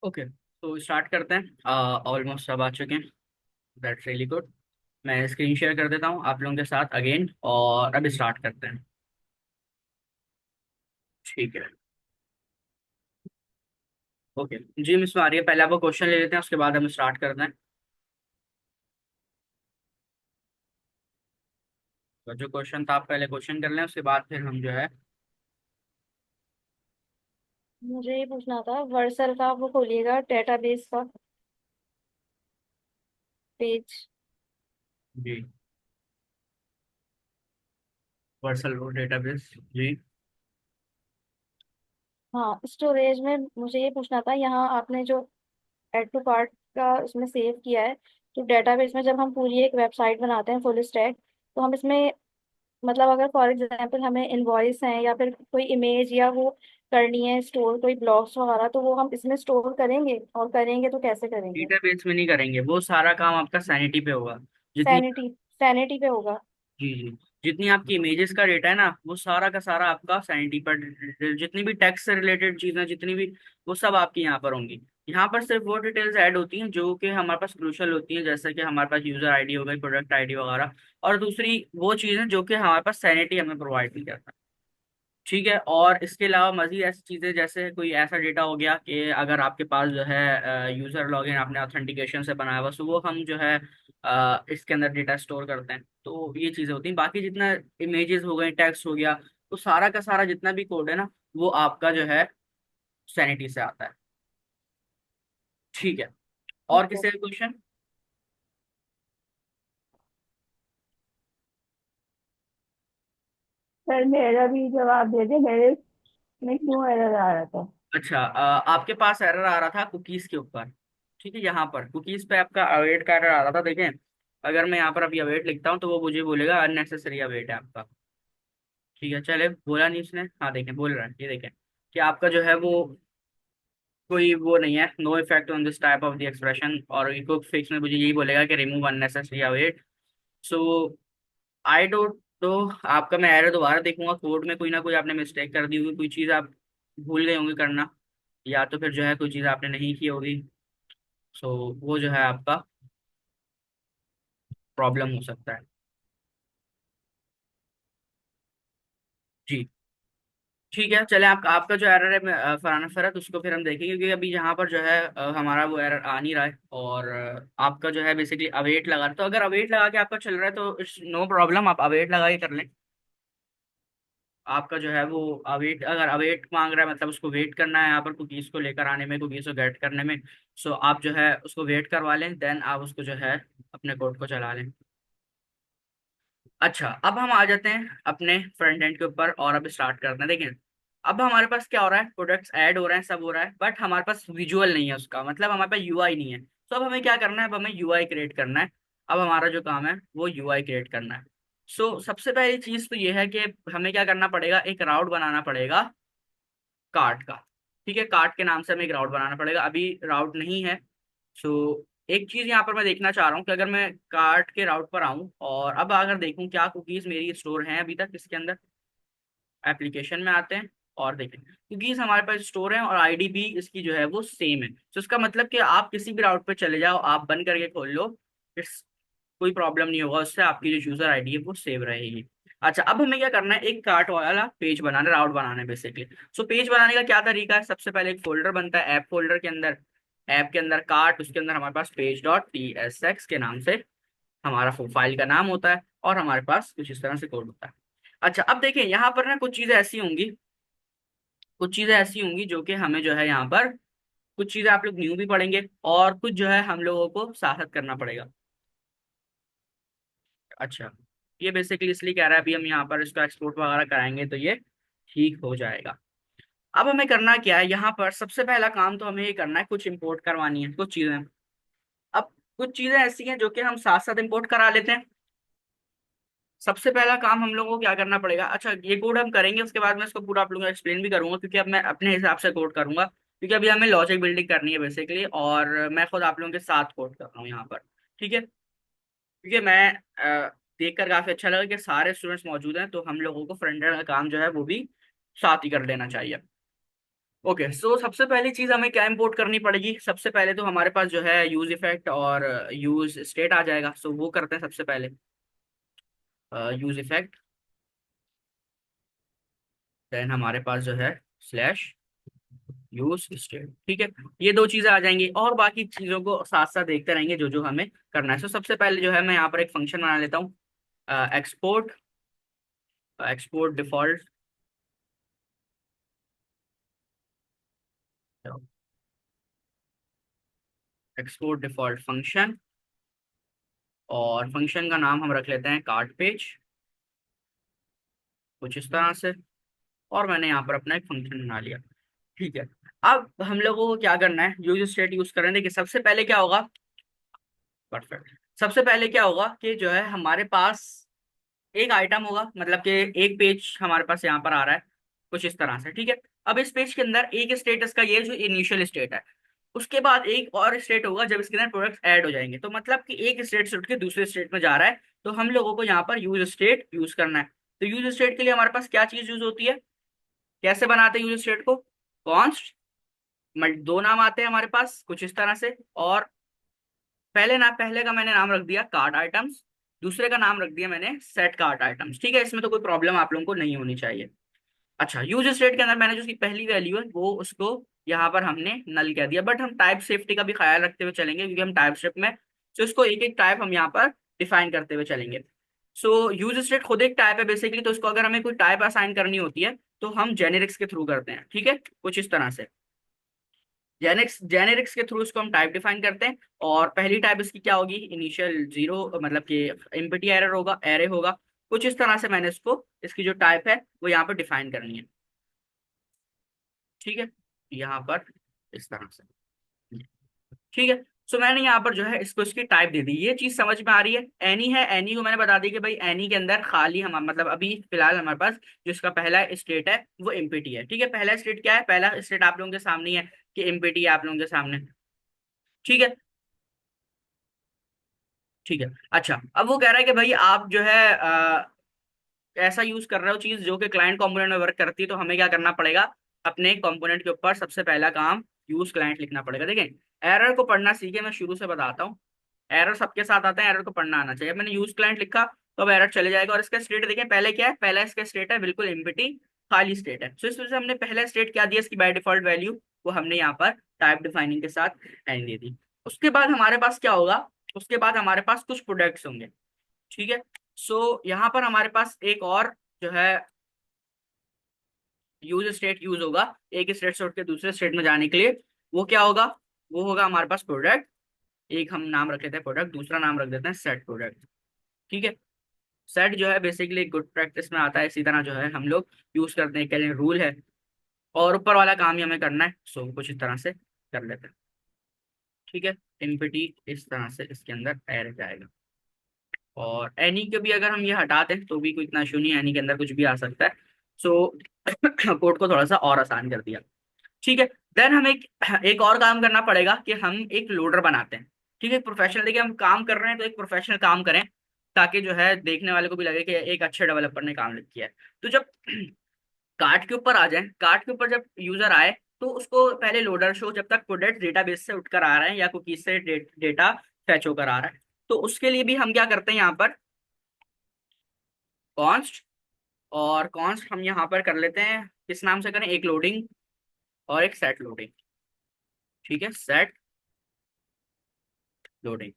Okay, तो start करते हैं। ऑलमोस्ट सब आ चुके हैं। That's really good. मैं स्क्रीन शेयर कर देता हूँ आप लोगों के साथ अगेन, और अभी स्टार्ट करते हैं। ठीक है। ओके जी, मिस मारिया, पहले आपको क्वेश्चन ले लेते हैं, उसके बाद हम स्टार्ट करते हैं। तो जो क्वेश्चन था आप पहले क्वेश्चन कर लें, उसके बाद फिर हम जो है। मुझे ये पूछना था, वर्सल का वो खोलिएगा डेटाबेस का पेज। जी, वर्सल डेटाबेस। जी। हाँ, स्टोरेज में मुझे ये पूछना था, यहाँ आपने जो एड टू कार्ट का उसमें सेव किया है, तो डेटाबेस में जब हम पूरी एक वेबसाइट बनाते हैं फुल स्टैक, तो हम इसमें मतलब अगर फॉर एग्जांपल हमें इनवॉइस है या फिर कोई इमेज या वो करनी है स्टोर, कोई ब्लॉग्स वगैरह, तो वो हम इसमें स्टोर करेंगे, और करेंगे तो कैसे करेंगे? डेटाबेस में नहीं करेंगे, वो सारा काम आपका सैनिटी पे होगा। जितनी सैनिटी सैनिटी पे होगा। जी जी, जितनी आपकी इमेजेस का डेटा है ना, वो सारा का सारा आपका सैनिटी पर। जितनी भी टैक्स से रिलेटेड चीजें जितनी भी, वो सब आपकी यहाँ पर होंगी। यहाँ पर सिर्फ वो डिटेल्स ऐड होती हैं जो कि हमारे पास क्रूशल होती हैं, जैसे कि हमारे पास यूजर आईडी हो गई, प्रोडक्ट आईडी वगैरह। और दूसरी वो चीजें जो कि हमारे पास सैनिटी हमें प्रोवाइड नहीं करता। ठीक है। और इसके अलावा मजीद ऐसी चीजें, जैसे कोई ऐसा डेटा हो गया कि अगर आपके पास जो है यूजर लॉगिन आपने ऑथेंटिकेशन से बनाया हुआ, तो वो हम जो है इसके अंदर डेटा स्टोर करते हैं। तो ये चीजें होती हैं। बाकी जितना इमेजेस हो गए, टेक्स्ट हो गया, तो सारा का सारा जितना भी कोड है ना, वो आपका जो है सैनिटी से आता है। ठीक है। और ओके। किसी का क्वेश्चन? सर मेरा भी जवाब दे दे, मेरे में क्यों एरर आ रहा था? अच्छा, आपके पास एरर आ रहा था कुकीज के ऊपर। ठीक है, यहाँ पर कुकीज पे आपका अवेट का एरर आ रहा था, देखें। अगर मैं यहाँ पर अभी अवेट लिखता हूँ तो वो मुझे बोलेगा अननेसेसरी अवेट है आपका। ठीक है, चले, बोला नहीं उसने, हाँ देखें बोल रहा है, ये देखें कि आपका जो है वो कोई वो नहीं है, no effect on this type of the expression. और इको फिक्स में मुझे यही बोलेगा कि remove unnecessary await. So I don't. तो आपका मैं एरर दोबारा देखूंगा, कोड में कोई ना कोई आपने मिस्टेक कर दी होगी, कोई चीज़ आप भूल गए होंगे करना, या तो फिर जो है कोई चीज़ आपने नहीं की होगी। सो वो जो है आपका प्रॉब्लम हो सकता है। जी। ठीक है, चले, आपका जो एरर है फलाना फरत, उसको फिर हम देखेंगे, क्योंकि अभी यहाँ पर जो है हमारा वो एरर आ नहीं रहा है। और आपका जो है बेसिकली अवेट लगा, तो अगर अवेट लगा के आपका चल रहा है तो इट्स नो प्रॉब्लम, आप अवेट लगा के कर लें। आपका जो है वो अवेट, अगर अवेट मांग रहा है मतलब उसको वेट करना है यहाँ पर कुकीज़ को लेकर आने में, कुकीज़ को गेट करने में। सो आप जो है उसको वेट करवा लें, देन आप उसको जो है अपने कोड को चला लें। अच्छा, अब हम आ जाते हैं अपने फ्रंट एंड के ऊपर, और अब स्टार्ट करते हैं। देखिए, अब हमारे पास क्या हो रहा है, प्रोडक्ट्स ऐड हो रहे हैं, सब हो रहा है, बट हमारे पास विजुअल नहीं है उसका, मतलब हमारे पास यूआई नहीं है। तो अब हमें क्या करना है, अब हमें यूआई क्रिएट करना है। अब हमारा जो काम है वो यूआई क्रिएट करना है। सो सबसे पहली चीज तो ये है कि हमें क्या करना पड़ेगा, एक राउट बनाना पड़ेगा कार्ट का। ठीक है, कार्ट के नाम से हमें एक राउट बनाना पड़ेगा, अभी राउट नहीं है। सो एक चीज यहाँ पर मैं देखना चाह रहा हूँ कि अगर मैं कार्ट के राउट पर आऊँ और अब अगर देखूँ क्या कुकीज मेरी स्टोर हैं अभी तक इसके अंदर, एप्लीकेशन में आते हैं और देखें कुकीज हमारे पास स्टोर है, और आईडी भी इसकी जो है वो सेम है। तो इसका मतलब कि आप किसी भी राउट पे चले जाओ, आप बंद करके खोल लो, इट्स कोई प्रॉब्लम नहीं होगा उससे, आपकी जो यूजर आईडी है वो सेव रहेगी। अच्छा, अब हमें क्या करना है, एक कार्ट वाला पेज बनाना, राउट बनाना है बेसिकली। सो पेज बनाने का क्या तरीका है, सबसे पहले एक फोल्डर बनता है ऐप फोल्डर के अंदर। ऐप के अंदर कार्ट, उसके अंदर हमारे पास page dot T S X के नाम से हमारा फाइल का नाम होता है, और हमारे पास कुछ इस तरह से कोड होता है। अच्छा, अब देखिए यहाँ पर ना कुछ चीजें ऐसी होंगी, कुछ चीजें ऐसी होंगी जो कि हमें जो है यहाँ पर कुछ चीजें आप लोग न्यू भी पढ़ेंगे, और कुछ जो है हम लोगों को साथ साथ करना पड़ेगा। अच्छा, ये बेसिकली इसलिए कह रहा है, अभी हम यहाँ पर इसको एक्सपोर्ट वगैरह कराएंगे तो ये ठीक हो जाएगा। अब हमें करना क्या है, यहाँ पर सबसे पहला काम तो हमें ये करना है, कुछ इंपोर्ट करवानी है कुछ चीजें। अब कुछ चीजें ऐसी हैं जो कि हम साथ साथ इंपोर्ट करा लेते हैं। सबसे पहला काम हम लोगों को क्या करना पड़ेगा, अच्छा ये कोड हम करेंगे, उसके बाद मैं इसको पूरा आप लोगों को एक्सप्लेन भी करूंगा, क्योंकि अब मैं अपने हिसाब से कोड करूंगा, क्योंकि अभी हमें लॉजिक बिल्डिंग करनी है बेसिकली, और मैं खुद आप लोगों के साथ कोड कर रहा हूँ यहाँ पर। ठीक है, क्योंकि मैं देखकर काफी अच्छा लगा कि सारे स्टूडेंट्स मौजूद हैं, तो हम लोगों को फ्रंट एंड का काम जो है वो भी साथ ही कर लेना चाहिए। ओके, सो सबसे पहली चीज हमें क्या इंपोर्ट करनी पड़ेगी? सबसे पहले तो हमारे पास जो है यूज इफेक्ट और यूज स्टेट आ जाएगा, सो वो करते हैं सबसे पहले। यूज इफेक्ट, देन हमारे पास जो है स्लैश यूज स्टेट। ठीक है, ये दो चीजें आ जाएंगी और बाकी चीजों को साथ साथ देखते रहेंगे जो जो हमें करना है। सो सबसे पहले जो है मैं यहाँ पर एक फंक्शन बना लेता हूँ, export, export default, export default function, और फंक्शन का नाम हम रख लेते हैं कार्ड पेज, कुछ इस तरह से। और मैंने यहाँ पर अपना एक फंक्शन बना लिया। ठीक है, अब हम लोगों को क्या करना है, यूज स्टेट यूज करने देखिए सबसे पहले क्या होगा। परफेक्ट। सबसे पहले क्या होगा कि जो है हमारे पास एक आइटम होगा, मतलब कि एक पेज हमारे पास यहाँ पर आ रहा है कुछ इस तरह से। ठीक है, अब इस पेज के अंदर एक स्टेटस का ये जो इनिशियल स्टेट है, उसके बाद एक और स्टेट होगा जब इसके अंदर प्रोडक्ट्स ऐड हो जाएंगे, तो मतलब कि एक स्टेट से उठ के दूसरे स्टेट में जा रहा है, तो हम लोगों को यहाँ पर यूज स्टेट यूज करना है। तो यूज स्टेट के लिए हमारे पास क्या चीज यूज होती है, कैसे बनाते हैं यूज स्टेट को? कॉन्स्ट, दो नाम आते हैं हमारे पास कुछ इस तरह से, और पहले का मैंने नाम रख दिया कार्ड आइटम्स, दूसरे का नाम रख दिया मैंने सेट कार्ड आइटम्स। ठीक है, इसमें तो कोई प्रॉब्लम आप लोगों को नहीं होनी चाहिए। अच्छा, यूज स्टेट के अंदर मैंने जो उसकी पहली वैल्यू है वो उसको यहाँ पर हमने नल कह दिया, बट हम टाइप सेफ्टी का भी ख्याल रखते हुए चलेंगे क्योंकि हम टाइप स्क्रिप्ट में तो इसको एक एक टाइप हम यहाँ पर डिफाइन करते हुए चलेंगे। सो यूज स्टेट खुद एक टाइप है बेसिकली, तो इसको अगर हमें कोई टाइप असाइन करनी होती है तो हम जेनेरिक्स के थ्रू करते हैं। ठीक है, कुछ इस तरह से जेनेरिक्स जेनेरिक्स के थ्रू इसको हम टाइप डिफाइन करते हैं। और पहली टाइप इसकी क्या होगी, इनिशियल जीरो, मतलब कि एम्प्टी एरर होगा, एरे होगा। कुछ इस तरह से मैंने इसको, इसकी जो टाइप है वो यहाँ पर डिफाइन करनी है। ठीक है, यहाँ पर इस तरह से। ठीक है, सो मैंने यहाँ पर जो है इसको इसकी टाइप दे दी, ये चीज समझ में आ रही है। एनी है, एनी को मैंने बता दी कि भाई एनी के अंदर खाली हम मतलब अभी फिलहाल हमारे पास जो इसका पहला स्टेट है वो एम्प्टी है। ठीक है, पहला स्टेट क्या है, पहला स्टेट आप लोगों के सामने ही है कि एम्प्टी है आप लोगों के सामने। ठीक है, ठीक है। अच्छा, अब वो कह रहा है कि भाई आप जो है ऐसा यूज कर रहे हो चीज जो कि क्लाइंट कंपोनेंट में वर्क करती है, तो हमें क्या करना पड़ेगा, अपने कंपोनेंट के ऊपर सबसे पहला काम यूज क्लाइंट लिखना पड़ेगा। देखें, एरर को पढ़ना सीखे, मैं शुरू से बताता हूँ। एरर सबके साथ आते हैं, एरर को पढ़ना आना चाहिए। मैंने यूज क्लाइंट लिखा तो अब एरर चले जाएगा, और इसका स्टेट देखें पहले क्या है, पहला इसका स्टेट है बिल्कुल एम्प्टी, खाली स्टेट है। सो इस वजह से हमने पहला स्टेट क्या दिया, इसकी बाय डिफॉल्ट वैल्यू वो हमने यहाँ पर टाइप डिफाइनिंग के साथ एन दे दी। उसके बाद हमारे पास क्या होगा, उसके बाद हमारे पास कुछ प्रोडक्ट्स होंगे। ठीक है, सो यहाँ पर हमारे पास एक और जो है यूज स्टेट यूज होगा एक स्टेट से उठ के दूसरे स्टेट में जाने के लिए। वो क्या होगा, वो होगा हमारे पास प्रोडक्ट। एक हम नाम रख लेते हैं प्रोडक्ट, दूसरा नाम रख देते हैं सेट प्रोडक्ट। ठीक है, सेट जो है बेसिकली गुड प्रैक्टिस में आता है, इसी तरह जो है हम लोग यूज करते हैं, के लिए रूल है। और ऊपर वाला काम ही हमें करना है, सो कुछ इस तरह से कर लेते हैं। ठीक है, इम्पिटी इस तरह से इसके अंदर ऐड जाएगा। और एनी के भी अगर हम ये हटा दें तो भी कोई इतना इशू नहीं है, एनी के अंदर कुछ भी आ सकता है। सो कोड को थोड़ा सा और आसान कर दिया। ठीक है, देन हमें एक और काम करना पड़ेगा कि हम एक लोडर बनाते हैं। ठीक है, प्रोफेशनल देखिए हम काम कर रहे हैं तो एक प्रोफेशनल काम करें, ताकि जो है देखने वाले को भी लगे कि एक अच्छे डेवलपर ने काम किया है। तो जब कार्ट के ऊपर आ जाए, कार्ट के ऊपर जब यूजर आए, तो उसको पहले लोडर शो, जब तक प्रोडक्ट डेटाबेस से उठकर आ रहे हैं या कुकीज से डेटा फैच होकर आ रहा है, तो उसके लिए भी हम क्या करते हैं यहाँ पर कॉन्स्ट, और कॉन्स्ट हम यहाँ पर कर लेते हैं किस नाम से करें, एक लोडिंग और एक सेट लोडिंग। ठीक है, सेट लोडिंग,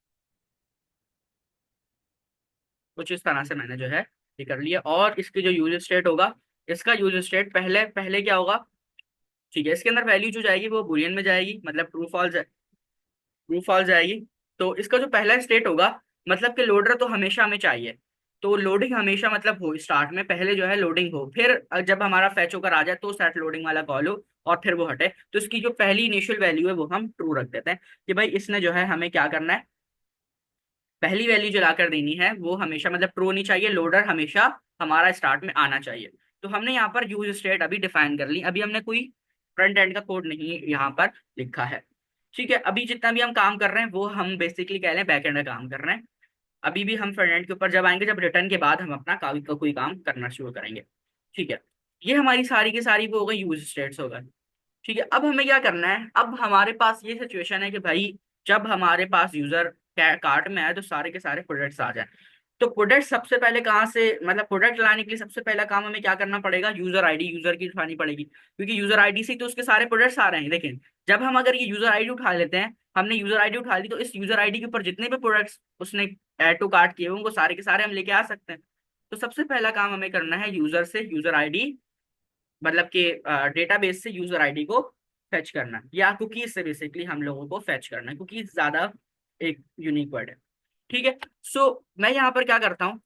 कुछ इस तरह से मैंने जो है ये कर लिया। और इसकी जो यूज स्टेट होगा, इसका यूज स्टेट पहले पहले क्या होगा, ठीक है, इसके अंदर वैल्यू जो जाएगी वो बुलियन में जाएगी, मतलब ट्रू फॉल्स, ट्रू फॉल्स जाएगी। तो इसका जो पहला स्टेट होगा, मतलब कि लोडर तो हमेशा हमें चाहिए, तो लोडिंग हमेशा मतलब हो स्टार्ट में पहले जो है लोडिंग हो, फिर जब हमारा फैच होकर आ जाए तो सेट लोडिंग वाला कॉल हो और फिर वो हटे। तो इसकी जो पहली इनिशियल वैल्यू है वो हम ट्रू रख देते हैं कि भाई इसने जो है हमें क्या करना है, पहली वैल्यू जो लाकर देनी है वो हमेशा मतलब ट्रू नहीं चाहिए, लोडर हमेशा हमारा स्टार्ट में आना चाहिए। तो हमने यहाँ पर यूज स्टेट अभी डिफाइन कर ली, अभी हमने कोई फ्रंट एंड का कोड नहीं यहाँ पर लिखा है। ठीक है, अभी जितना भी हम काम कर रहे हैं वो हम बेसिकली कह लें बैक एंड का काम कर रहे हैं। अभी भी हम फ्रंट एंड के ऊपर जब आएंगे, जब रिटर्न के बाद हम अपना कोई काम करना शुरू करेंगे। ठीक है, ये हमारी सारी की सारी वो हो गई यूज स्टेट्स हो गए। ठीक है, अब हमें क्या करना है, अब हमारे पास ये सिचुएशन है कि भाई जब हमारे पास यूजर कार्ट में आए तो सारे के सारे प्रोडक्ट्स आ जाए। तो प्रोडक्ट सबसे पहले कहाँ से, मतलब प्रोडक्ट लाने के लिए सबसे पहला काम हमें क्या करना पड़ेगा, यूजर आईडी यूजर की उठानी पड़ेगी, क्योंकि यूजर आईडी से ही तो उसके सारे प्रोडक्ट्स आ रहे हैं। देखें, जब हम अगर ये यूजर आईडी उठा लेते हैं, हमने यूजर आईडी उठा ली, तो इस यूजर आईडी के ऊपर जितने भी प्रोडक्ट्स उसने ऐड टू कार्ट किए हुए उनको सारे के सारे हम लेके आ सकते हैं। तो सबसे पहला काम हमें करना है यूजर से यूजर आईडी, मतलब कि डेटाबेस से यूजर आईडी को फेच करना, या कुकीज से बेसिकली हम लोगों को फेच करना है। कुकीज ज्यादा एक यूनिक वर्ड है। ठीक है। सो मैं यहाँ पर क्या करता हूँ,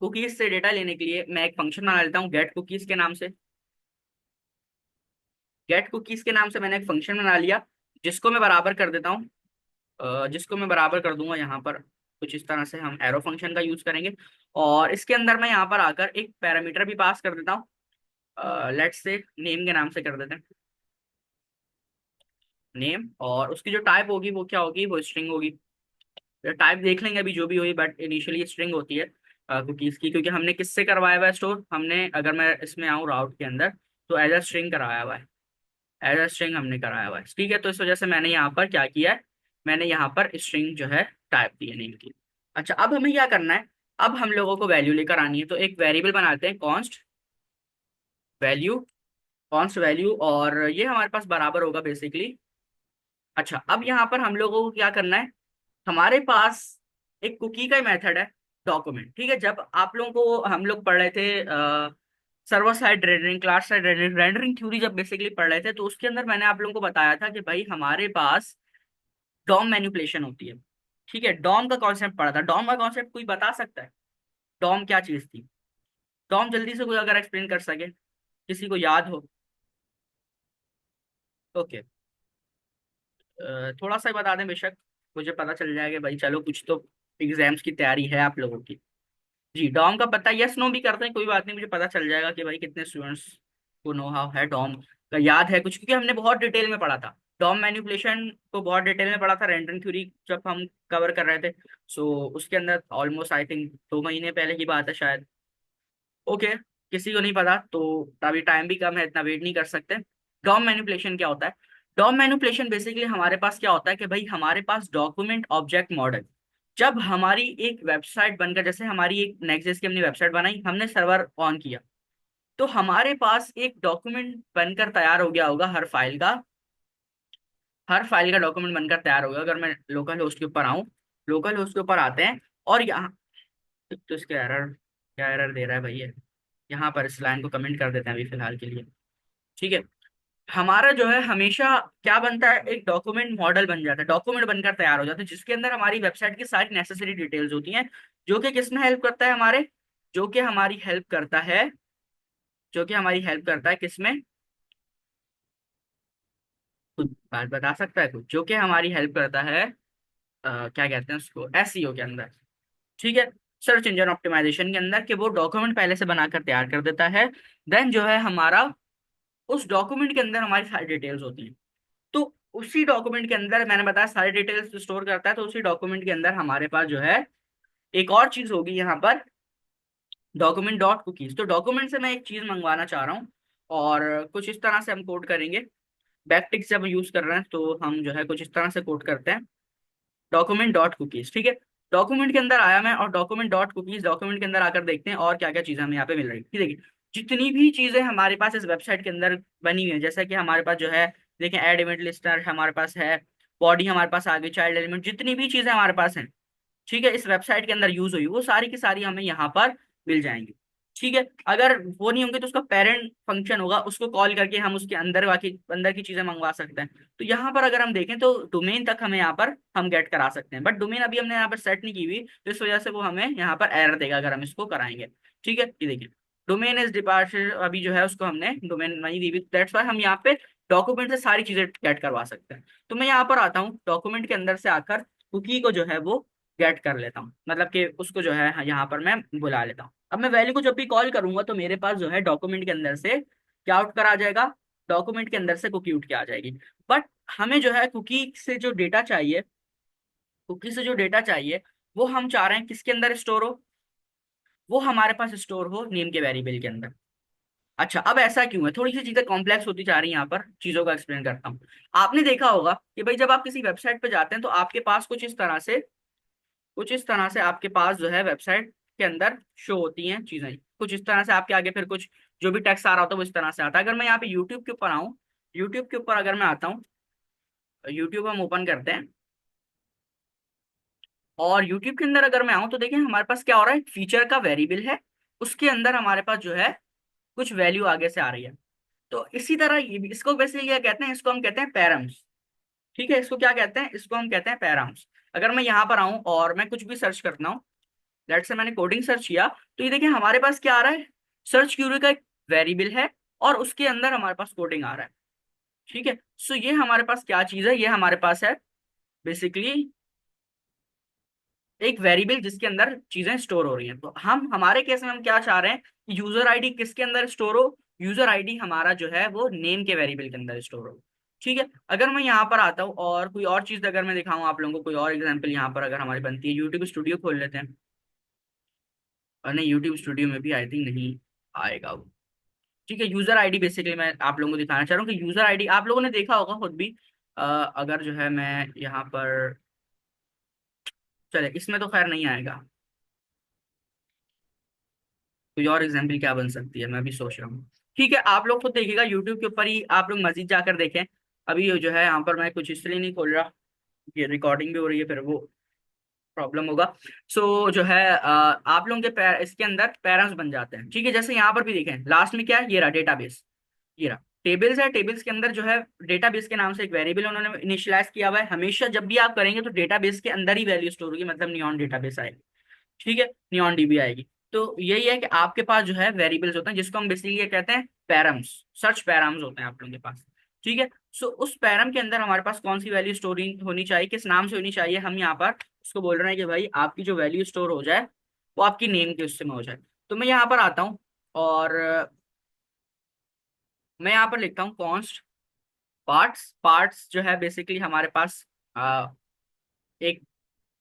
कुकीज से डेटा लेने के लिए मैं एक फंक्शन बना लेता हूँ गेट कुकीज के नाम से। गेट कुकीज के नाम से मैंने एक फंक्शन बना लिया, जिसको मैं बराबर कर देता हूँ, जिसको मैं बराबर कर दूंगा यहाँ पर, कुछ इस तरह से हम एरो फंक्शन का यूज करेंगे। और इसके अंदर मैं यहाँ पर आकर एक पैरामीटर भी पास कर देता हूँ, लेट्स से नेम के नाम से कर देते हैं, नेम। और उसकी जो टाइप होगी वो क्या होगी, वो स्ट्रिंग होगी। टाइप देख लेंगे अभी जो भी हुई, बट इनिशियली स्ट्रिंग होती है कुकीज की, क्योंकि हमने किससे करवाया हुआ है स्टोर, हमने, अगर मैं इसमें आऊँ राउट के अंदर, तो एज अ स्ट्रिंग कराया हुआ है, एज अ स्ट्रिंग हमने कराया हुआ है। ठीक है, तो इस वजह से मैंने यहाँ पर क्या किया है, मैंने यहाँ पर स्ट्रिंग जो है टाइप दी है नेम की। अच्छा, अब हमें क्या करना है, अब हम लोगों को वैल्यू लेकर आनी है, तो एक वेरिएबल बनाते हैं कॉन्स्ट वैल्यू, कॉन्स्ट वैल्यू, और ये हमारे पास बराबर होगा बेसिकली। अच्छा, अब यहाँ पर हम लोगों को क्या करना है, हमारे पास एक कुकी का मेथड है डॉक्यूमेंट। ठीक है, जब आप लोगों को हम लोग पढ़ रहे थे server side rendering, class side rendering, rendering theory जब बेसिकली पढ़ रहे थे, तो उसके अंदर मैंने आप लोगों को बताया था कि भाई हमारे पास डॉम मैनिपुलेशन होती है। ठीक है, डॉम का कॉन्सेप्ट पढ़ा था। डॉम का कॉन्सेप्ट कोई बता सकता है, डॉम क्या चीज थी? डॉम जल्दी से कोई अगर एक्सप्लेन कर सके, किसी को याद हो। ओके, थोड़ा सा ही बता दें बेशक, मुझे पता चल जाएगा भाई, चलो कुछ तो एग्जाम्स की तैयारी है आप लोगों की। जी, डॉम का पता, यस नो भी करते हैं, कोई बात नहीं, मुझे पता चल जाएगा कि भाई कितने स्टूडेंट्स को नो हाउ है डॉम का, याद है कुछ, क्योंकि हमने बहुत डिटेल में पढ़ा था डॉम मैनिपुलेशन को, बहुत डिटेल में पढ़ा था रेंडरिंग थ्योरी जब हम कवर कर रहे थे। सो उसके अंदर ऑलमोस्ट आई थिंक 2 महीने पहले की बात है शायद। ओके, किसी को नहीं पता तो अभी टाइम भी कम है, इतना वेट नहीं कर सकते। डॉम मैनिपुलेशन क्या होता है? डॉम मैनिपुलेशन बेसिकली हमारे पास क्या होता है कि भाई हमारे पास डॉक्यूमेंट ऑब्जेक्ट मॉडल, जब हमारी एक वेबसाइट बनकर, जैसे हमारी एक नेक्स्ट की हमने वेबसाइट बनाई, हमने सर्वर ऑन किया, तो हमारे पास एक डॉक्यूमेंट बनकर तैयार हो गया होगा हर फाइल का, हर फाइल का डॉक्यूमेंट बनकर तैयार होगा। अगर मैं लोकल होस्ट के ऊपर आऊँ, लोकल होस्ट के ऊपर आते हैं, और यहाँ तो इसके एरर, क्या एरर दे रहा है भाई ये, यहाँ पर इस लाइन को कमेंट कर देते हैं अभी फिलहाल के लिए। ठीक है, हमारा जो है हमेशा क्या बनता है, एक डॉक्यूमेंट मॉडल बन जाता है, डॉक्यूमेंट बनकर तैयार हो जाता है, जिसके अंदर हमारी वेबसाइट की सारी नेसेसरी डिटेल्स होती हैं, जो कि किसमें हेल्प करता है हमारे, जो कि हमारी हेल्प करता है, जो कि हमारी हेल्प करता है किसमें, कुछ बात बता सकता है कुछ, जो कि हमारी हेल्प करता है क्या कहते हैं उसको, एसईओ के अंदर। ठीक है, सर्च इंजन ऑप्टिमाइजेशन के अंदर, कि वो डॉक्यूमेंट पहले से बनाकर तैयार कर देता है। देन जो है हमारा, उस डॉक्यूमेंट के अंदर हमारी सारी डिटेल्स होती हैं। तो उसी डॉक्यूमेंट के अंदर मैंने बताया सारी डिटेल्स स्टोर करता है, तो उसी डॉक्यूमेंट के अंदर हमारे पास जो है एक और चीज होगी यहाँ पर, डॉक्यूमेंट डॉट कुकीज। तो डॉक्यूमेंट से मैं एक चीज मंगवाना चाह रहा हूँ, और कुछ इस तरह से हम कोड करेंगे। बैकटिक जब यूज कर रहे हैं तो हम जो है कुछ इस तरह से कोड करते हैं, डॉक्यूमेंट डॉट कुकीज। ठीक है, डॉक्यूमेंट के अंदर आया मैं, और डॉक्यूमेंट डॉट कुकीज, डॉक्यूमेंट के अंदर आकर देखते हैं और क्या क्या चीजें हमें यहाँ पे मिल रही है। ठीक है, जितनी भी चीजें हमारे पास इस वेबसाइट के अंदर बनी हुई है, जैसा कि हमारे पास जो है, देखें ऐड इवेंट लिस्टर हमारे पास है, बॉडी हमारे पास आ गई, चाइल्ड एलिमेंट, जितनी भी चीजें हमारे पास हैं, ठीक है, इस वेबसाइट के अंदर यूज हुई, वो सारी की सारी हमें यहाँ पर मिल जाएंगी। ठीक है, अगर वो नहीं होंगे तो उसका पेरेंट फंक्शन होगा, उसको कॉल करके हम उसके अंदर बाकी अंदर की चीजें मंगवा सकते हैं। तो यहाँ पर अगर हम देखें तो डोमेन तक हमें यहाँ पर हम गेट करा सकते हैं, बट डोमेन अभी हमने यहाँ पर सेट नहीं की हुई, तो इस वजह से वो हमें यहाँ पर एरर देगा अगर हम इसको कराएंगे। ठीक है, ये देखिए, डोमेन इज डिपार्चर, अभी जो है उसको हमने डोमेन नहीं दी हुई, दैट्स वाई हम यहाँ पे डॉक्यूमेंट से सारी चीजें गेट करवा सकते हैं। तो मैं यहाँ पर आता हूँ, डॉक्यूमेंट के अंदर से आकर कुकी को जो है वो गेट कर लेता हूँ, मतलब कि उसको जो है यहाँ पर मैं बुला लेता हूँ। अब मैं वैल्यू को जब भी कॉल करूंगा तो मेरे पास जो है डॉक्यूमेंट के अंदर से क्या आउट करा जाएगा, डॉक्यूमेंट के अंदर से कुकी उठ के आ जाएगी। बट हमें जो है कुकी से जो डेटा चाहिए, कुकी से जो डेटा चाहिए, वो हम चाह रहे हैं किसके अंदर स्टोर हो, वो हमारे पास स्टोर हो नेम के वेरिएबल के अंदर। अच्छा, अब ऐसा क्यों है, थोड़ी सी चीजें कॉम्प्लेक्स होती जा रही हैं, यहाँ पर चीजों का एक्सप्लेन करता हूँ। आपने देखा होगा कि भाई जब आप किसी वेबसाइट पे जाते हैं तो आपके पास कुछ इस तरह से आपके पास जो है वेबसाइट के अंदर शो होती हैं चीजें, कुछ इस तरह से आपके आगे फिर कुछ जो भी टेक्स्ट आ रहा होता है वो इस तरह से आता है। अगर मैं यहाँ पे यूट्यूब के ऊपर आऊँ, यूट्यूब के ऊपर अगर मैं आता हूँ, यूट्यूब हम ओपन करते हैं, और यूट्यूब के अंदर अगर मैं आऊँ तो देखिए हमारे पास क्या हो रहा है, फीचर का वेरिएबल है, उसके अंदर हमारे पास जो है कुछ वैल्यू आगे से आ रही है। तो इसी तरह ये भी, इसको वैसे क्या कहते हैं, इसको हम कहते हैं पैरम्स। ठीक है, इसको क्या कहते हैं, इसको हम कहते हैं पैराम्स। अगर मैं यहाँ पर आऊँ और मैं कुछ भी सर्च करता हूँ, लेट्स से मैंने कोडिंग सर्च किया, तो ये देखिए हमारे पास क्या आ रहा है, सर्च क्यूरी का एक वेरिएबल है और उसके अंदर हमारे पास कोडिंग आ रहा है। ठीक है, सो ये हमारे पास क्या चीज है, ये हमारे पास है बेसिकली एक वेरिएबल जिसके अंदर चीजें स्टोर हो रही हैं। तो हम हमारे केस में हम क्या चाह रहे हैं कि यूजर आईडी किसके अंदर स्टोर हो, यूजर आईडी हमारा जो है वो नेम के वेरिएबल के अंदर स्टोर हो। ठीक है, अगर मैं यहाँ पर आता हूँ और कोई और चीज अगर मैं दिखाऊँ आप लोगों को, कोई और एग्जांपल यहाँ पर अगर हमारी बनती है, यूट्यूब स्टूडियो खोल लेते हैं। और नहीं, यूट्यूब स्टूडियो में भी आई थिंक नहीं आएगा वो। ठीक है, यूजर आईडी बेसिकली मैं आप लोगों को दिखाना चाह रहा हूँ कि यूजर आईडी आप लोगों ने देखा होगा खुद भी। अगर जो है मैं यहाँ पर, चले इसमें तो खैर नहीं आएगा, कोई और एग्जाम्पल क्या बन सकती है मैं भी सोच रहा हूँ। ठीक है, आप लोग खुद देखिएगा यूट्यूब के ऊपर ही, आप लोग मजीद जाकर देखें। अभी ये जो है यहाँ पर मैं कुछ इसलिए नहीं खोल रहा, ये रिकॉर्डिंग भी हो रही है, फिर वो प्रॉब्लम होगा। सो जो है आप लोगों के इसके अंदर पैरम्स बन जाते हैं। ठीक है, जैसे यहाँ पर भी देखें लास्ट में क्या है, ये रहा डेटाबेस, ये रहा टेबल्स है, टेबल्स के अंदर जो है डेटाबेस के नाम से एक वेरिएबल उन्होंने इनिशियलाइज किया हुआ है। हमेशा जब भी आप करेंगे तो डेटाबेस के अंदर ही वैल्यू स्टोर होगी, मतलब नियॉन डेटाबेस आएगी। ठीक है, नियॉन डीबी आएगी। तो यही है कि आपके पास जो है वेरिएबल्स होते हैं जिसको हम बेसिकली ये कहते हैं पैरम्स, सर्च पैराम्स होते हैं आप लोगों के पास। ठीक है, सो उस पैरम के अंदर हमारे पास कौन सी वैल्यू स्टोरिंग होनी चाहिए, किस नाम से होनी चाहिए, हम यहाँ पर उसको बोल रहे हैं कि भाई आपकी जो वैल्यू स्टोर हो जाए वो आपकी नेम के उससे में हो जाए। तो मैं यहाँ पर आता हूँ और मैं यहाँ पर लिखता हूँ कॉन्स्ट पार्ट्स। पार्ट्स जो है बेसिकली हमारे पास एक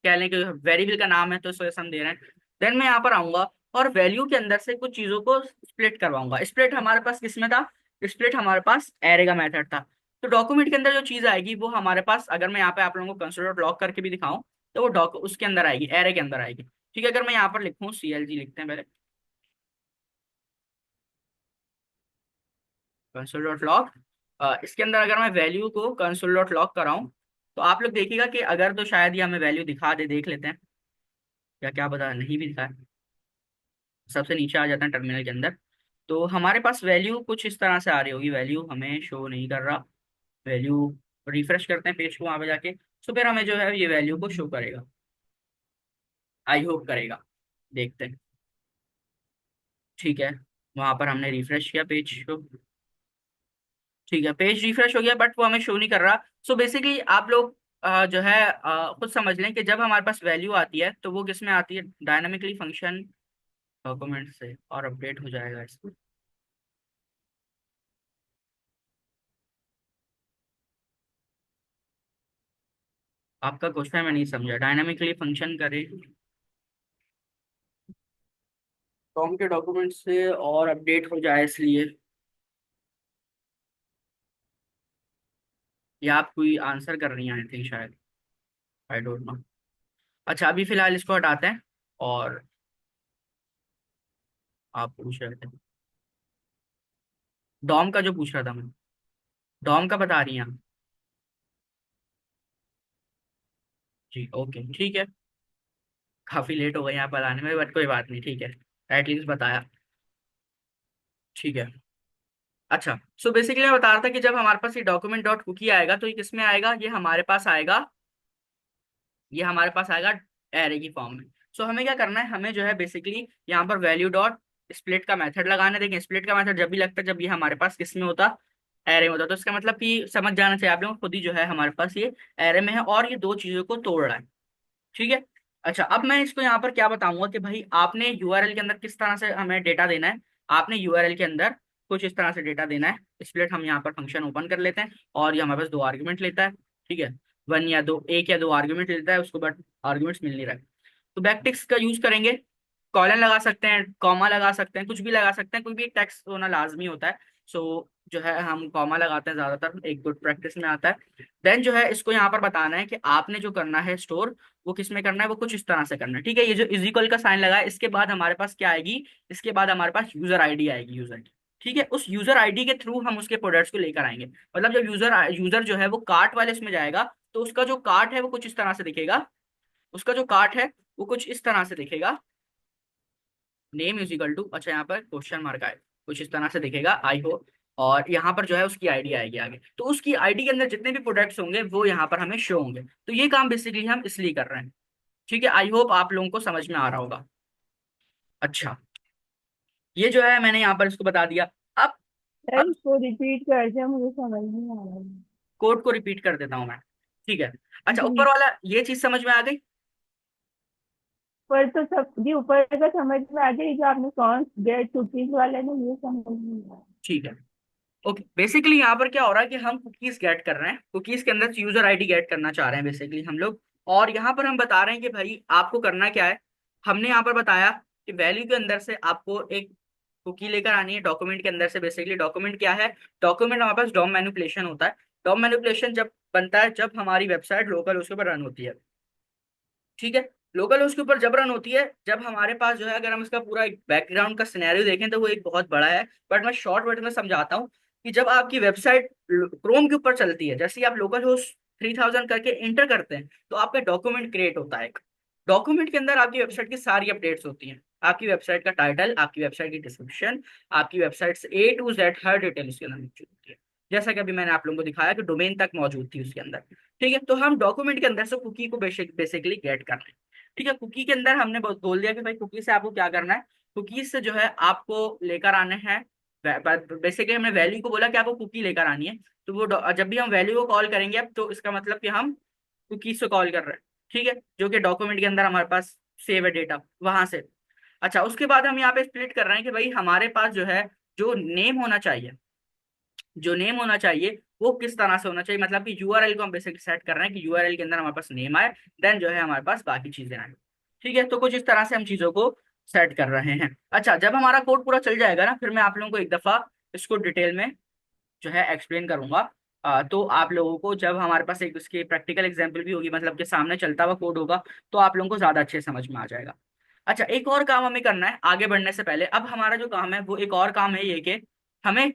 कह लें कि वेरिएबल का नाम है, तो इस वजह से हम दे रहे हैं। देन मैं यहाँ पर आऊंगा और वैल्यू के अंदर से कुछ चीजों को स्प्लिट करवाऊंगा। स्प्लिट हमारे पास किस में था, स्प्लिट हमारे पास एरे का मेथड था। तो डॉक्यूमेंट के अंदर जो चीज आएगी वो हमारे पास, अगर मैं यहाँ पे आप लोगों को कंसोल डॉट लॉग करके भी दिखाऊं, तो वो डॉक उसके अंदर आएगी, एरे के अंदर आएगी। ठीक है, अगर मैं यहाँ पर लिखूँ CLG लिखते हैं पहले, कंसोल डॉट लॉग, इसके अंदर अगर मैं वैल्यू को कंसोल डॉट लॉग कराऊं, तो आप लोग देखिएगा कि अगर तो शायद ये हमें वैल्यू दिखा दे, देख लेते हैं, या क्या पता नहीं भी दिखाए, सबसे नीचे आ जाता है टर्मिनल के अंदर। तो हमारे पास वैल्यू कुछ इस तरह से आ रही होगी, वैल्यू हमें शो नहीं कर रहा, वैल्यू रिफ्रेश करते हैं पेज को वहां पे जाके, तो फिर हमें जो है ये वैल्यू को शो करेगा, आई होप करेगा, देखते हैं। ठीक है, वहां पर हमने रिफ्रेश किया पेज को, ठीक है पेज रिफ्रेश हो गया, बट वो हमें शो नहीं कर रहा। सो बेसिकली आप लोग जो है खुद समझ लें कि जब हमारे पास वैल्यू आती है तो वो किस में आती है, डायनामिकली फंक्शन डॉक्यूमेंट से, और अपडेट हो जाएगा इसको। आपका क्वेश्चन मैं नहीं समझा, डायनामिकली फंक्शन करे कॉम के डॉक्यूमेंट से और अपडेट हो जाए इसलिए, या आप कोई आंसर कर रही हैं आई थिंक शायद, आई डोंट नो। अच्छा, अभी फिलहाल इसको हटाते हैं और आप पूछ रहे थे डॉम का, जो पूछ रहा था मैं, डॉम का बता रही हैं आप? जी ओके ठीक है, काफी लेट हो गई यहाँ पर आने में, बट कोई बात नहीं, ठीक है, एटलीस्ट बताया। ठीक है, अच्छा, सो बेसिकली मैं बता रहा था कि जब हमारे पास ये डॉक्यूमेंट डॉट कुकी आएगा तो ये किस में आएगा, ये हमारे पास आएगा, ये हमारे पास आएगा एरे की फॉर्म में। सो हमें क्या करना है, हमें जो है बेसिकली यहाँ पर वैल्यू डॉट स्प्लिट का मेथड लगाने देंगे। स्प्लिट का मेथड जब भी लगता है जब ये हमारे पास किस में होता, एरे में होता, तो इसका मतलब कि समझ जाना चाहिए आप लोगों को खुद ही, जो है हमारे पास ये एरे में है और ये दो चीजों को तोड़ रहा है। ठीक है, अच्छा अब मैं इसको यहाँ पर क्या बताऊंगा कि भाई आपने यूआरएल के अंदर किस तरह से हमें डेटा देना है। आपने यूआरएल के अंदर कुछ इस तरह से डेटा देना है। स्प्लिट हम यहाँ पर फंक्शन ओपन कर लेते हैं और ये हमारे पास दो आर्ग्यूमेंट लेता है। ठीक है, वन या दो, एक या दो आर्ग्यूमेंट लेता है उसको, बट आर्ग्यूमेंट्स मिल नहीं रहा है। तो बैकटिक्स का यूज करेंगे, कॉलन लगा सकते हैं, कॉमा लगा सकते हैं, कुछ भी लगा सकते हैं, कोई भी एक टेक्स्ट होना लाजमी होता है। सो जो है हम कॉमा लगाते हैं ज्यादातर, एक गुड प्रैक्टिस में आता है। देन जो है इसको यहाँ पर बताना है कि आपने जो करना है स्टोर, वो किस में करना है, वो कुछ इस तरह से करना है। ठीक है, ये जो इज इक्वल का साइन लगा है, इसके बाद हमारे पास क्या आएगी, इसके बाद हमारे पास यूजर आईडी आएगी, यूजर की। ठीक है, उस यूजर आईडी के थ्रू हम उसके प्रोडक्ट्स को लेकर आएंगे। मतलब जब यूजर यूजर जो है वो कार्ट वाले इसमें जाएगा, तो उसका जो कार्ट है वो कुछ इस तरह से दिखेगा। उसका जो कार्ट है वो कुछ इस तरह से दिखेगा। नेम इज इक्वल टू, अच्छा यहाँ पर क्वेश्चन मार्क आए, कुछ इस तरह से दिखेगा आई होप। और यहाँ पर जो है उसकी आईडी आएगी आगे, तो उसकी आईडी के अंदर जितने भी प्रोडक्ट्स होंगे वो यहाँ पर हमें शो होंगे। तो ये काम बेसिकली हम इसलिए कर रहे हैं। ठीक है, आई होप आप लोगों को समझ में आ रहा होगा। अच्छा, ये जो है मैंने यहाँ पर इसको बता दिया। अब सर अब इसको रिपीट कर दिया, मुझे समझ नहीं आ रहा है। कोड को रिपीट कर देता हूँ मैं। ठीक है, अच्छा ऊपर जी। वाला ये चीज समझ में आ गई। पर तो सब जी ऊपर का समझ में आ गई, जो आपने कौन गेट कुकीज वाले ने ये समझ नहीं आ रहा। ठीक है, ओके। बेसिकली यहाँ पर क्या हो रहा है कि हम कुकीज गेट कर रहे हैं, कुकीज के अंदर यूजर आईडी गेट करना चाह रहे हैं बेसिकली हम लोग। और यहाँ पर हम बता रहे हैं कि भाई आपको करना क्या है। हमने यहाँ पर बताया कि वैल्यू के अंदर से आपको एक कुकी लेकर आनी है डॉक्यूमेंट के अंदर से। बेसिकली डॉक्यूमेंट क्या है, डॉक्यूमेंट हमारे पास डॉम मैनिपुलेशन होता है। डॉम मैनिपुलेशन जब बनता है जब हमारी वेबसाइट लोकल उसके ऊपर रन होती है। ठीक है, लोकल उसके ऊपर जब रन होती है, जब हमारे पास जो है, अगर हम इसका पूरा एक बैकग्राउंड का सिनेरियो देखें तो वो एक बहुत बड़ा है। बट मैं शॉर्ट वर्ड में समझाता हूँ कि जब आपकी वेबसाइट क्रोम के ऊपर चलती है, जैसे ही आप लोकल होस्ट 3000 करके इंटर करते हैं, तो आपका डॉक्यूमेंट क्रिएट होता है। एक डॉक्यूमेंट के अंदर आपकी वेबसाइट की सारी अपडेट्स होती हैं। आपकी वेबसाइट का टाइटल, आपकी वेबसाइट की डिस्क्रिप्शन, आपकी वेबसाइट से ए टू जेड हर डिटेल उसके अंदर मौजूद होती है। जैसा कि अभी मैंने आप लोगों को दिखाया कि डोमेन तक मौजूद थी उसके अंदर। ठीक है, तो हम डॉक्यूमेंट के अंदर से कुकी को बेसिकली गेट कर रहे हैं। ठीक है, कुकी के अंदर हमने बोल दिया कि भाई कुकी से आपको क्या करना है। कुकी से जो है आपको लेकर आने हैं, बेसिकली हमने वैल्यू को बोला कि आपको कुकी लेकर आनी है। तो वो जब भी हम वैल्यू को कॉल करेंगे अब, तो इसका मतलब कि हम कुकी से कॉल कर रहे हैं। ठीक है, जो कि डॉक्यूमेंट के अंदर हमारे पास सेव है डेटा वहां से। अच्छा, उसके बाद हम यहाँ पे स्प्लिट कर रहे हैं कि भाई हमारे पास जो है, जो नेम होना चाहिए, जो नेम होना चाहिए वो किस तरह से होना चाहिए। मतलब कि यूआरएल को हम बेसिकली सेट कर रहे हैं कि यूआरएल के अंदर हमारे पास नेम आए, देन जो है हमारे पास बाकी चीजें आए। ठीक है, तो कुछ इस तरह से हम चीजों को सेट कर रहे हैं। अच्छा, जब हमारा कोड पूरा चल जाएगा ना, फिर मैं आप लोगों को एक दफा इसको डिटेल में जो है एक्सप्लेन करूंगा। तो आप लोगों को जब हमारे पास एक उसकी प्रैक्टिकल एग्जाम्पल भी होगी, मतलब कि सामने चलता हुआ कोड होगा, तो आप लोगों को ज्यादा अच्छे समझ में आ जाएगा। अच्छा, एक और काम हमें करना है आगे बढ़ने से पहले। अब हमारा जो काम है वो एक और काम है ये कि हमें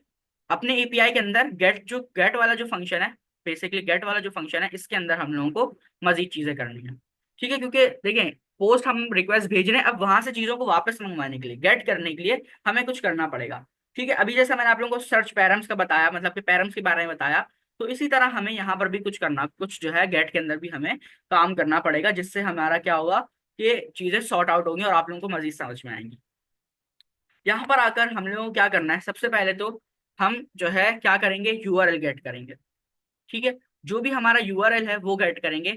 अपने एपीआई के अंदर गेट वाला जो फंक्शन है, बेसिकली गेट वाला जो फंक्शन है, इसके अंदर हम लोगों को मजीद चीजें करनी है। ठीक है, क्योंकि देखें, पोस्ट हम रिक्वेस्ट भेज रहे हैं, अब वहां से चीजों को वापस मंगवाने के लिए, गेट करने के लिए हमें कुछ करना पड़ेगा। ठीक है, अभी जैसा मैंने आप लोगों को सर्च पैरम्स का बताया, मतलब कि पैरम्स के बारे में बताया, तो इसी तरह हमें यहाँ पर भी कुछ करना, कुछ जो है गेट के अंदर भी हमें काम करना पड़ेगा, जिससे हमारा क्या होगा कि चीजें सॉर्ट आउट होंगी और आप लोगों को मजीद समझ में आएंगी। यहाँ पर आकर हम लोगों को क्या करना है, सबसे पहले तो हम जो है क्या करेंगे, यूआरएल गेट करेंगे। ठीक है, जो भी हमारा यूआरएल है वो गेट करेंगे,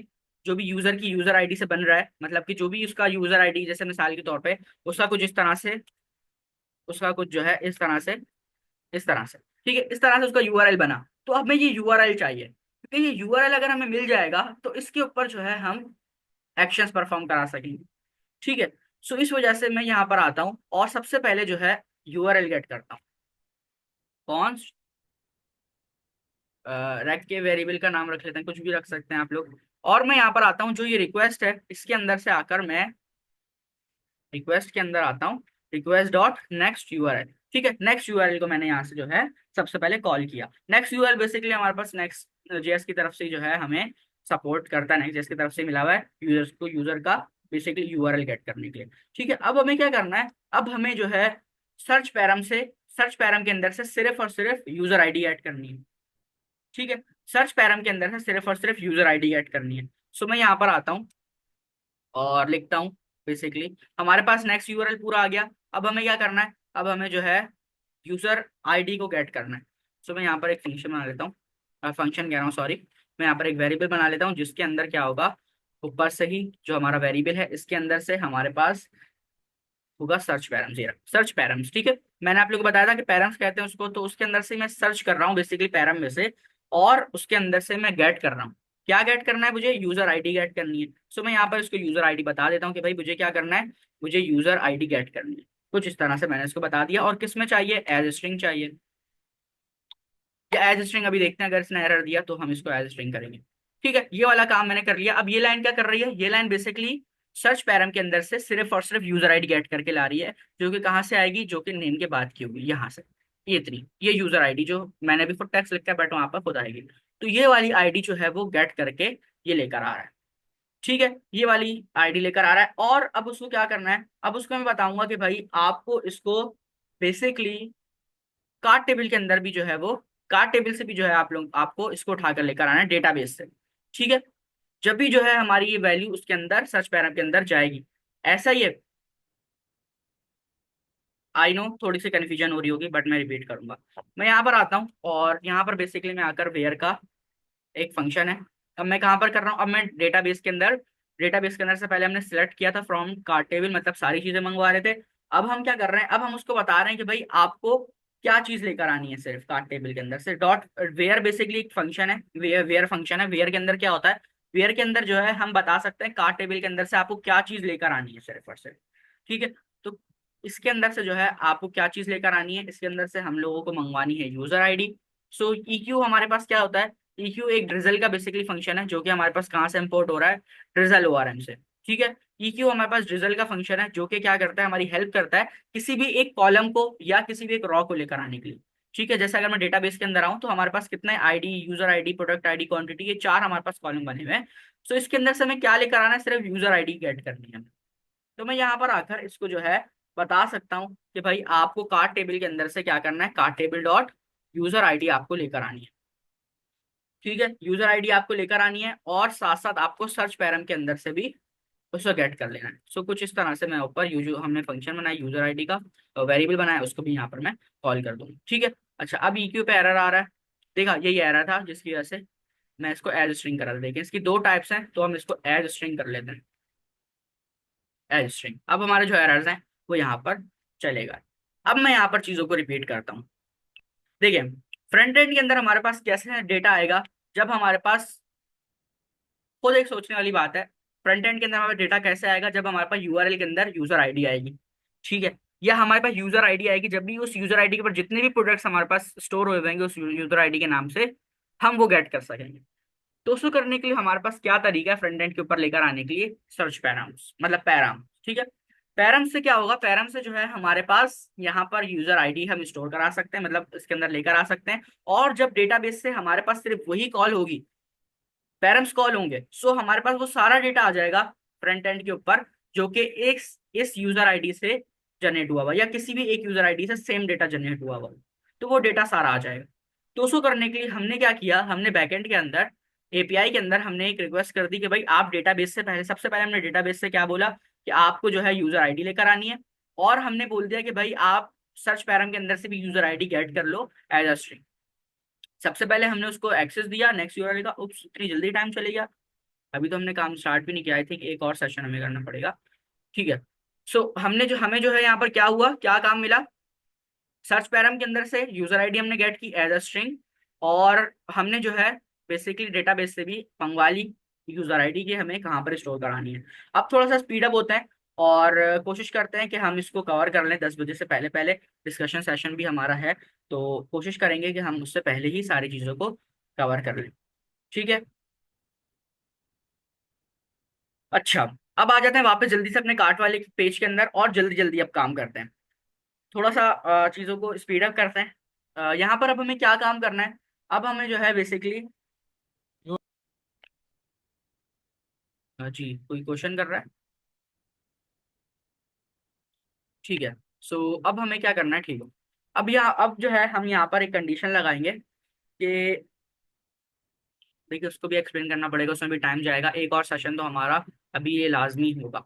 जो भी यूजर की यूजर आईडी से बन रहा है, मतलब कि जो भी उसका यूजर आईडी, जैसे मिसाल के तौर पे उसका कुछ इस तरह से, उसका कुछ जो है इस तरह से, इस तरह से। ठीक है, इस तरह से उसका यूआरएल बना, तो हमें ये यूआरएल चाहिए, क्योंकि ये यूआरएल अगर हमें मिल जाएगा तो इसके ऊपर जो है हम एक्शंस परफॉर्म करा सकेंगे। ठीक है, सो इस वजह से मैं यहाँ पर आता हूँ और सबसे पहले जो है यूआरएल गेट करता हूँ। कौन रैक के वेरिएबल का नाम रख लेते हैं, कुछ भी रख सकते हैं आप लोग। और मैं यहाँ पर आता हूँ, जो ये रिक्वेस्ट है इसके अंदर से आकर मैं रिक्वेस्ट के अंदर आता हूँ, रिक्वेस्ट डॉट नेक्स्ट यूआरएल। ठीक है, नेक्स्ट यूआरएल को मैंने यहाँ से जो है सबसे पहले कॉल किया। नेक्स्ट यूआरएल बेसिकली हमारे पास नेक्स्ट जेएस की तरफ से जो है हमें सपोर्ट करता है, नेक्स्ट जेएस की तरफ से मिला हुआ है यूजर्स को, यूजर का बेसिकली यूआरएल गेट करने के लिए। ठीक है, अब हमें क्या करना है, अब हमें जो है सर्च पैरम से, सर्च पैरम के अंदर से सिर्फ और सिर्फ यूजर आईडी ऐड करनी है। ठीक है, सर्च पैरम के अंदर से सिर्फ और सिर्फ यूजर आईडी ऐड करनी है। सो मैं यहाँ पर आता हूँ और लिखता हूँ, बेसिकली हमारे पास नेक्स्ट यूआरएल पूरा आ गया। अब हमें क्या करना है, अब हमें जो है यूजर आईडी को गेट करना है। सो मैं यहाँ पर एक फंक्शन बना लेता हूँ, फंक्शन कह रहा हूँ सॉरी, मैं यहाँ पर एक वेरिएबल बना लेता हूँ, जिसके अंदर क्या होगा, ऊपर से ही जो हमारा वेरिएबल है इसके अंदर से हमारे पास होगा सर्च पैरम्स, ये सर्च पैरम्स। ठीक है, मैंने आप लोगों को बताया था कि पैरम्स कहते हैं उसको, तो उसके अंदर से मैं सर्च कर रहा हूँ बेसिकली पैरम में से, और उसके अंदर से मैं गेट कर रहा हूँ। क्या गेट करना है मुझे? यूजर आईडी गेट करनी है। सो मैं यहाँ पर इसको यूजर आईडी बता देता हूँ कि भाई मुझे क्या करना है, मुझे यूजर आईडी गेट करनी है। कुछ इस तरह से मैंने इसको बता दिया। और किस में चाहिए? एज स्ट्रिंग चाहिए। या एज स्ट्रिंग अभी देखते हैं, अगर इसने एरर दिया तो हम इसको एज स्ट्रिंग करेंगे। ठीक है, ये वाला काम मैंने कर लिया। अब ये लाइन क्या कर रही है? ये लाइन बेसिकली सर्च पैरम के अंदर से सिर्फ और सिर्फ यूजर आईडी गेट करके ला रही है, जो कि कहाँ से आएगी? जो कि नेम के बाद की होगी, यहाँ से। ये इतनी, ये यूजर आईडी जो मैंने अभी फुट टेक्स्ट लिखा है बट वहां पर खुद आएगी। तो ये वाली आईडी जो है वो गेट करके ये लेकर आ रहा है। ठीक है, ये वाली आईडी लेकर आ रहा है। और अब उसको क्या करना है? अब उसको मैं बताऊंगा कि भाई आपको इसको बेसिकली कार्ड टेबल के अंदर भी जो है वो, कार्ड टेबल से भी जो है आप लोग आपको इसको उठाकर लेकर आना है डेटाबेस से। ठीक है, जब भी जो है हमारी ये वैल्यू उसके अंदर सर्च पैरम के अंदर जाएगी। ऐसा ही है। आई नो थोड़ी सी कन्फ्यूजन हो रही होगी बट मैं रिपीट करूंगा। मैं यहाँ पर आता हूँ और यहाँ पर बेसिकली मैं आकर वेयर का एक फंक्शन है। अब मैं कहाँ पर कर रहा हूँ? अब मैं डेटाबेस के अंदर से पहले हमने सेलेक्ट किया था फ्रॉम कार्ड टेबल, मतलब सारी चीजें मंगवा रहे थे। अब हम क्या कर रहे हैं? अब हम उसको बता रहे हैं कि भाई आपको क्या चीज लेकर आनी है सिर्फ कार्ड टेबल के अंदर से। डॉट वेयर बेसिकली एक फंक्शन है, वेयर फंक्शन है। वेयर के अंदर क्या होता है? वेयर के अंदर जो है हम बता सकते हैं कार्ड टेबल के अंदर से आपको क्या चीज लेकर आनी है सिर्फ और सिर्फ। ठीक है, तो इसके अंदर से जो है आपको क्या चीज लेकर आनी है, इसके अंदर से हम लोगों को मंगवानी है यूजर आईडी। सो EQ हमारे पास क्या होता है? EQ एक ड्रिजल का बेसिकली फंक्शन है, जो कि हमारे पास कहाँ से इंपोर्ट हो रहा है? ड्रिजल ORM से। ठीक है, EQ हमारे पास ड्रिजल का फंक्शन है, जो कि क्या करता है? हमारी हेल्प करता है किसी भी एक कॉलम को या किसी भी एक रॉ को लेकर आने के लिए। ठीक है, जैसे अगर मैं डेटाबेस के अंदर आऊँ तो हमारे पास कितने ID, user ID, product ID, quantity, ये चार हमारे पास कॉलम बने हुए हैं। सो इसके अंदर से हमें क्या लेकर आना है? सिर्फ यूजर आईडी गेट करनी है। तो मैं यहाँ पर आकर इसको जो है बता सकता हूँ कि भाई आपको कार्ड टेबल के अंदर से क्या करना है? Card table dot user ID आपको लेकर आनी है। ठीक है, यूजर आईडी आपको लेकर आनी है और साथ साथ आपको सर्च पैरम के अंदर से भी उसको गेट कर लेना है। सो कुछ इस तरह से मैं ऊपर जो हमने फंक्शन बनाया यूजर आईडी का, वेरिएबल बनाया, उसको भी यहाँ पर मैं कॉल कर दूंगा। ठीक है, अच्छा अब EQ पे एरर आ रहा है। देखा, यही एरर था जिसकी वजह से मैं इसको एज स्ट्रिंग करा था। देखिए इसकी दो टाइप्स हैं, तो हम इसको एज स्ट्रिंग कर लेते हैं। As string. अब हमारे जो एरर्स हैं वो यहाँ पर चलेगा। अब मैं यहाँ पर चीजों को रिपीट करता हूँ। देखिए, फ्रंट एंड के अंदर हमारे पास कैसे डेटा आएगा? जब हमारे पास, खुद एक सोचने वाली बात है, फ्रंट एंड के अंदर हमारे डेटा कैसे आएगा? जब हमारे पास URL के अंदर यूजर आईडी आएगी। ठीक है, या हमारे पास यूजर आईडी आएगी जब भी उस यूजर आईडी के ऊपर जितने भी प्रोडक्ट्स हमारे पास स्टोर हुए होंगे उस यूजर आईडी के नाम से, हम वो गेट कर सकेंगे। तो उसको करने के लिए हमारे पास क्या तरीका है फ्रंट एंड के ऊपर लेकर आने के लिए? सर्च पैराम्स, मतलब पैराम। ठीक है, पैराम से क्या होगा? पैराम से जो है हमारे पास यहाँ पर यूजर आईडी हम स्टोर करा सकते हैं, मतलब इसके अंदर लेकर आ सकते हैं। और जब डेटाबेस से हमारे पास सिर्फ वही कॉल होगी, पैरम्स कॉल होंगे, सो हमारे पास वो सारा डेटा आ जाएगा फ्रंट एंड के ऊपर, जो कि एक इस यूजर आईडी से जनरेट हुआ हुआ या किसी भी एक यूजर आईडी से सेम डेटा जनरेट हुआ हुआ, तो वो डेटा सारा आ जाएगा। तो उसको करने के लिए हमने क्या किया? हमने बैकएंड के अंदर, API के अंदर हमने एक रिक्वेस्ट कर दी कि भाई आप डेटाबेस से पहले, सबसे पहले हमने डेटाबेस से क्या बोला कि आपको जो है यूजर आईडी लेकर आनी है। और हमने बोल दिया कि भाई आप सर्च पैरम के अंदर से भी यूजर आईडी गेट कर लो एज अ स्ट्रिंग। सबसे पहले हमने उसको एक्सेस दिया नेक्स्ट URL का। उप्स, इतनी जल्दी टाइम चले गया, अभी तो हमने काम स्टार्ट भी नहीं किया। आई थिंक एक और सेशन हमें करना पड़ेगा। ठीक है, सो हमने जो, हमें जो है यहाँ पर क्या हुआ, क्या काम मिला? सर्च पैरम के अंदर से यूजर आईडी हमने गेट की एज अ स्ट्रिंग। और हमने जो है बेसिकली डेटाबेस से भी मंगवा ली यूजर आईडी की हमें कहाँ पर स्टोर करानी है। अब थोड़ा सा स्पीड अप होता है और कोशिश करते हैं कि हम इसको कवर कर लें 10 बजे से पहले पहले। डिस्कशन सेशन भी हमारा है, तो कोशिश करेंगे कि हम उससे पहले ही सारी चीज़ों को कवर कर लें। ठीक है, अच्छा अब आ जाते हैं वापस जल्दी से अपने कार्ट वाले पेज के अंदर और जल्दी जल्दी अब काम करते हैं। थोड़ा सा चीज़ों को स्पीड अप करते हैं। यहाँ पर अब हमें क्या काम करना है? अब हमें जो है बेसिकली, जी कोई क्वेश्चन कर रहा है? ठीक है, सो अब हमें क्या करना है? ठीक है, अब जो है हम यहाँ पर एक कंडीशन लगाएंगे कि, देखिए उसको भी एक्सप्लेन करना पड़ेगा, उसमें भी टाइम जाएगा, एक और सेशन तो हमारा अभी ये लाजमी होगा।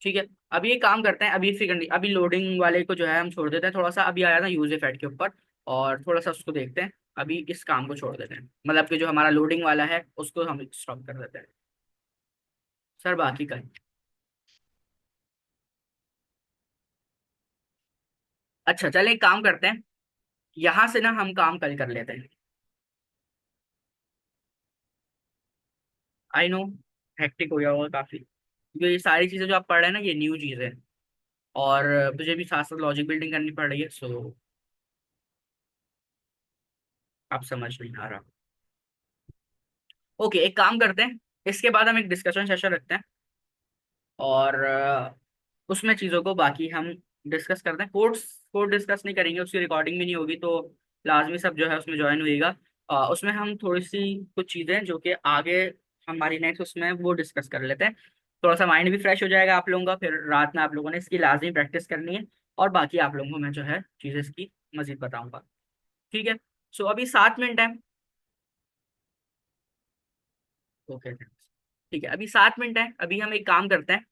ठीक है, अभी एक काम करते हैं, अभी लोडिंग वाले को जो है हम छोड़ देते हैं थोड़ा सा। अभी आया था यूज इफेक्ट के ऊपर, और थोड़ा सा उसको देखते हैं। अभी इस काम को छोड़ देते हैं, मतलब कि जो हमारा लोडिंग वाला है उसको हम स्टॉप कर देते हैं। सर बाकी का, अच्छा चले एक काम करते हैं, यहाँ से ना हम काम कल कर लेते हैं। आई नो, हेक्टिक हो गया होगा काफी, क्योंकि ये सारी चीजें जो आप पढ़ रहे हैं ना ये न्यू चीजें हैं, और मुझे भी साथ साथ लॉजिक बिल्डिंग करनी पड़ रही है, सो आप समझ नहीं आ रहा। ओके, एक काम करते हैं, इसके बाद हम एक डिस्कशन सेशन रखते हैं, और उसमें चीज़ों को बाकी हम डिस्कस करते हैं। कोड डिस्कस नहीं करेंगे, उसकी रिकॉर्डिंग भी नहीं होगी, तो लाजमी सब जो है उसमें ज्वाइन होइएगा। उसमें हम थोड़ी सी कुछ चीज़ें जो कि आगे हमारी नेक्स्ट उसमें वो डिस्कस कर लेते हैं। थोड़ा सा माइंड भी फ्रेश हो जाएगा आप लोगों का, फिर रात में आप लोगों ने इसकी लाजमी प्रैक्टिस करनी है, और बाकी आप लोगों को मैं जो है चीज़ें इसकी मजीद बताऊंगा। ठीक है, सो अभी 7 मिनट है। ओके, ठीक है, अभी 7 मिनट है। अभी हम एक काम करते हैं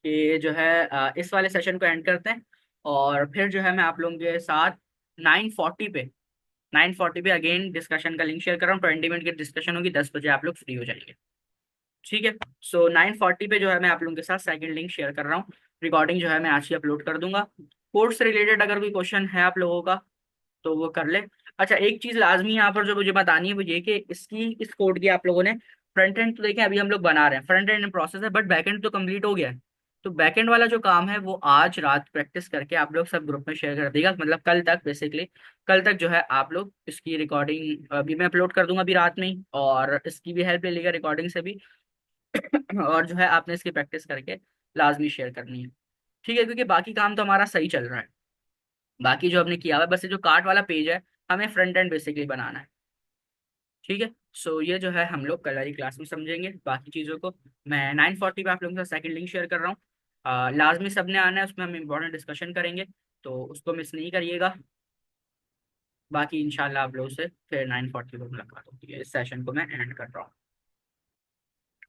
कि जो है इस वाले सेशन को एंड करते हैं, और फिर जो है मैं आप लोगों के साथ 9:40 पे 9:40 पे अगेन डिस्कशन का लिंक शेयर कर रहा हूँ। 20 मिनट की डिस्कशन होगी, 10 बजे आप लोग फ्री हो जाएंगे। ठीक है, सो 9:40 पे जो है मैं आप लोगों के साथ सेकंड लिंक शेयर कर रहा हूँ। रिकॉर्डिंग जो है मैं आज ही अपलोड कर दूंगा। कोर्स से रिलेटेड अगर कोई क्वेश्चन है आप लोगों का तो वो कर ले। अच्छा, एक चीज लाजमी यहाँ पर जो मुझे बतानी है वो ये कि इस कोड की आप लोगों ने फ्रंट एंड तो देखें, अभी हम लोग बना रहे हैं, फ्रंट एंड प्रोसेस है, बट बैक एंड तो कंप्लीट हो गया है। तो बैक एंड वाला जो काम है वो आज रात प्रैक्टिस करके आप लोग सब ग्रुप में शेयर कर देगा, मतलब कल तक बेसिकली। कल तक जो है आप लोग इसकी रिकॉर्डिंग अभी मैं अपलोड कर दूंगा अभी रात में ही, और इसकी भी हेल्प ले लेगा रिकॉर्डिंग से भी। और जो है आपने इसकी प्रैक्टिस करके लाजमी शेयर करनी है। ठीक है, क्योंकि बाकी काम तो हमारा सही चल रहा है। बाकी जो हमने किया हुआ है बस ये जो कार्ट वाला पेज है, हमें फ्रंट एंड बेसिकली बनाना है। ठीक है, सो ये जो है हम लोग कल वाली क्लास में समझेंगे बाकी चीज़ों को। मैं 9:40 पे आप लोगों के साथ सेकंड लिंक शेयर कर रहा हूँ। लाजमी सबने आना है, उसमें हम इंपॉर्टेंट डिस्कशन करेंगे, तो उसको मिस नहीं करिएगा। बाकी इंशाल्लाह आप लोगों से फिर 9:40 को मुलाकात होती है। इस सेशन को मैं एंड कर रहा हूँ।